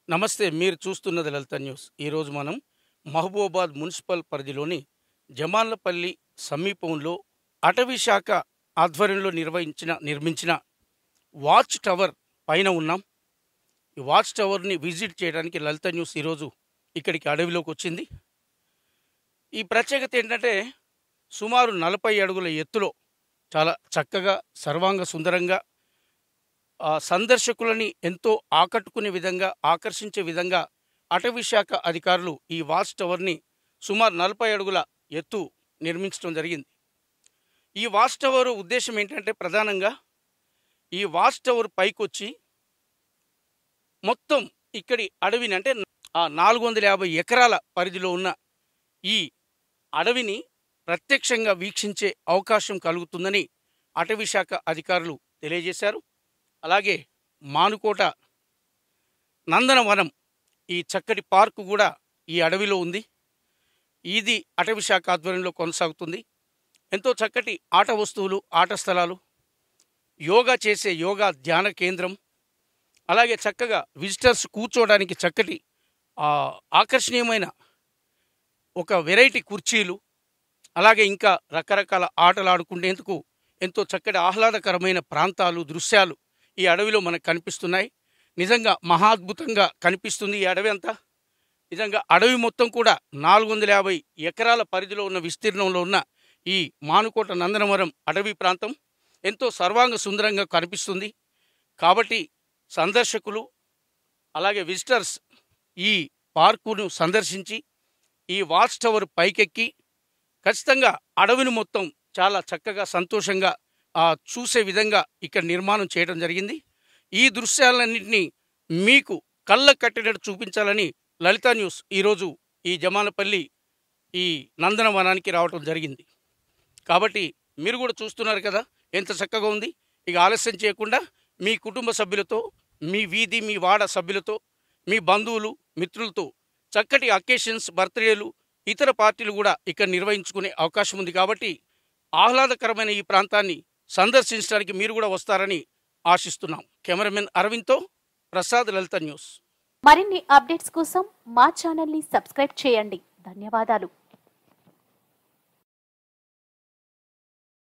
నమస్తే. మీరు చూస్తున్నది లలిత న్యూస్. ఈరోజు మనం మహబూబాబాద్ మున్సిపల్ పరిధిలోని జమాన్లపల్లి సమీపంలో అటవీ శాఖ ఆధ్వర్యంలో నిర్మించిన వాచ్ టవర్ పైన ఉన్నాం. ఈ వాచ్ టవర్ని విజిట్ చేయడానికి లలిత న్యూస్ ఈరోజు ఇక్కడికి అడవిలోకి వచ్చింది. ఈ ప్రత్యేకత ఏంటంటే సుమారు 40 అడుగుల ఎత్తులో చాలా చక్కగా సర్వాంగ సుందరంగా సందర్శకులని ఎంతో ఆకట్టుకునే విధంగా ఆకర్షించే విధంగా అటవీ శాఖ అధికారులు ఈ వాచ్ టవర్ని సుమారు 40 అడుగుల ఎత్తు నిర్మించడం జరిగింది. ఈ వాచ్ టవర్ ఉద్దేశం ఏంటంటే ప్రధానంగా ఈ వాచ్ టవర్ పైకొచ్చి మొత్తం ఇక్కడి అడవిని అంటే 450 ఎకరాల పరిధిలో ఉన్న ఈ అడవిని ప్రత్యక్షంగా వీక్షించే అవకాశం కలుగుతుందని అటవీ శాఖ అధికారులు తెలియజేశారు. అలాగే మానుకోట నందనవనం ఈ చక్కటి పార్కు కూడా ఈ అడవిలో ఉంది. ఇది అటవీ శాఖ ఆధ్వర్యంలో కొనసాగుతుంది. ఎంతో చక్కటి ఆట వస్తువులు, ఆట స్థలాలు, యోగా చేసే యోగా ధ్యాన కేంద్రం, అలాగే చక్కగా విజిటర్స్ కూర్చోవడానికి చక్కటి ఆకర్షణీయమైన ఒక వెరైటీ కుర్చీలు, అలాగే ఇంకా రకరకాల ఆటలు ఆడుకునేందుకు ఎంతో చక్కటి ఆహ్లాదకరమైన ప్రాంతాలు, దృశ్యాలు ఈ అడవిలో మనకు కనిపిస్తున్నాయి. నిజంగా మహాద్భుతంగా కనిపిస్తుంది ఈ అడవి అంతా. నిజంగా అడవి మొత్తం కూడా 450 ఎకరాల పరిధిలో ఉన్న విస్తీర్ణంలో ఉన్న ఈ మానుకోట నందనవరం అడవి ప్రాంతం ఎంతో సర్వాంగ సుందరంగా కనిపిస్తుంది. కాబట్టి సందర్శకులు అలాగే విజిటర్స్ ఈ పార్కును సందర్శించి ఈ వాచ్ టవర్ పైకెక్కి ఖచ్చితంగా అడవిని మొత్తం చాలా చక్కగా సంతోషంగా చూసే విధంగా ఇక్కడ నిర్మాణం చేయడం జరిగింది. ఈ దృశ్యాలన్నింటినీ మీకు కళ్ళ కట్టినట్టు చూపించాలని లలిత న్యూస్ ఈరోజు ఈ జమానపల్లి ఈ నందనవనానికి రావడం జరిగింది. కాబట్టి మీరు కూడా చూస్తున్నారు కదా ఎంత చక్కగా ఉంది. ఇక ఆలస్యం చేయకుండా మీ కుటుంబ సభ్యులతో, మీ వీధి మీ వాడ సభ్యులతో, మీ బంధువులు మిత్రులతో చక్కటి అకేషన్స్, బర్త్డేలు, ఇతర పార్టీలు కూడా ఇక్కడ నిర్వహించుకునే అవకాశం ఉంది. కాబట్టి ఆహ్లాదకరమైన ఈ ప్రాంతాన్ని సందర్శించడానికి మీరు కూడా వస్తారని ఆశిస్తున్నాం. కెమెరామెన్ అరవింద్తో ప్రసాద్, లలిత న్యూస్. మరిన్ని అప్డేట్స్ కోసం మా ఛానల్ని సబ్స్క్రైబ్ చేయండి. ధన్యవాదాలు.